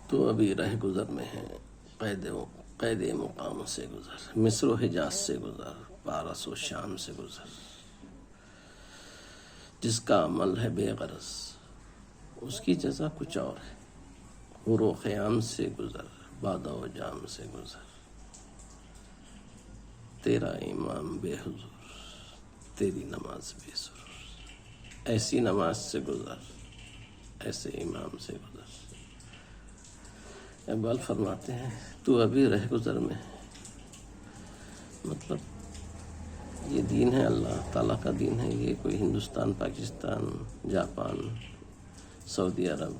تو ابھی رہ گزر میں ہے، قید مقام سے گزر، مصر و حجاز سے گزر، پارس و شام سے گزر، جس کا عمل ہے بے غرض اس کی جزا کچھ اور ہے، حور و خیام سے گزر، بادہ و جام سے گزر، تیرا امام بے حضور، تیری نماز بے سرور، ایسی نماز سے گزر، ایسے امام سے گزر۔ اقبال فرماتے ہیں تو ابھی رہ گزر میں ہے، مطلب یہ دین ہے اللہ تعالیٰ کا دین ہے، یہ کوئی ہندوستان، پاکستان، جاپان، سعودی عرب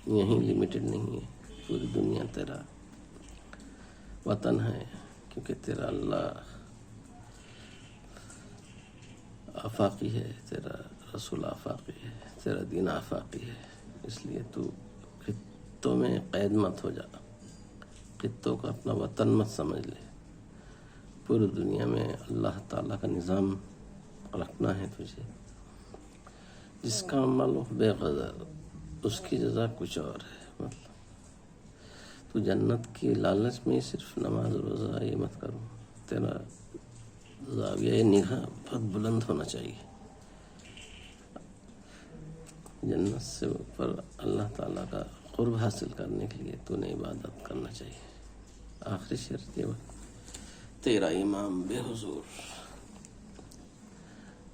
یہیں لمیٹڈ نہیں ہے، پوری دنیا تیرا وطن ہے، کیونکہ تیرا اللہ آفاقی ہے، تیرا رسول آفاقی ہے، تیرا دین آفاقی ہے، اس لیے تو خطوں میں قید مت ہو جا، خطوں کو اپنا وطن مت سمجھ لے، پوری دنیا میں اللہ تعالیٰ کا نظام رکھنا ہے تجھے، جس کا عمل ہو بے غرض اس کی جزا کچھ اور ہے۔ مطلب تو جنت کی لالچ میں صرف نماز روزہ یہ مت کرو، تیرا زاویہ نگاہ بہت بلند ہونا چاہیے، جنت سے اوپر اللہ تعالیٰ کا قرب حاصل کرنے کے لیے تو نے عبادت کرنا چاہیے۔ آخری شرط یہ تیرا امام بے حضور،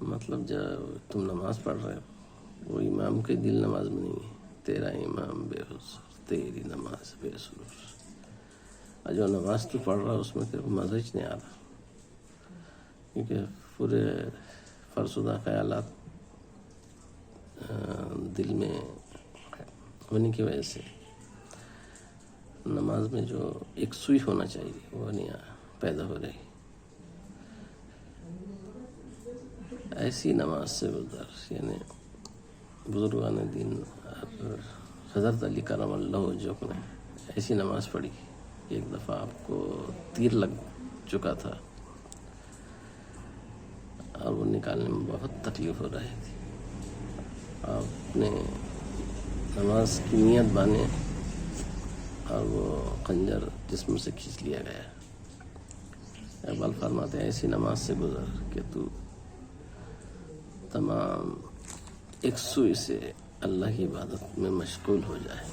مطلب جب تم نماز پڑھ رہے ہو وہ امام کے دل نماز میں نہیں ہے، تیرا امام بے حضور، تیری نماز بے سرور، اور جو نماز تو پڑھ رہا اس میں تیرے کو مزہ ہی نہیں آ رہا، کیونکہ پورے فرسودہ خیالات دل میں ہونے کی وجہ سے نماز میں جو ایک سوئی ہونا چاہیے وہ نہیں پیدا ہو رہی، ایسی نماز سے گزر، یعنی بزرگان دین حضرت علی کرم اللہ وجہہ نے ایسی نماز پڑھی، ایک دفعہ آپ کو تیر لگ چکا تھا اور وہ نکالنے میں بہت تکلیف ہو رہی تھی، آپ نے نماز کی نیت بانے اور وہ خنجر جسم سے کھینچ لیا گیا۔ اقبال فرماتے ہیں ایسی نماز سے گزر کہ تو تمام ایک سوئی سے اللہ کی عبادت میں مشغول ہو جائے۔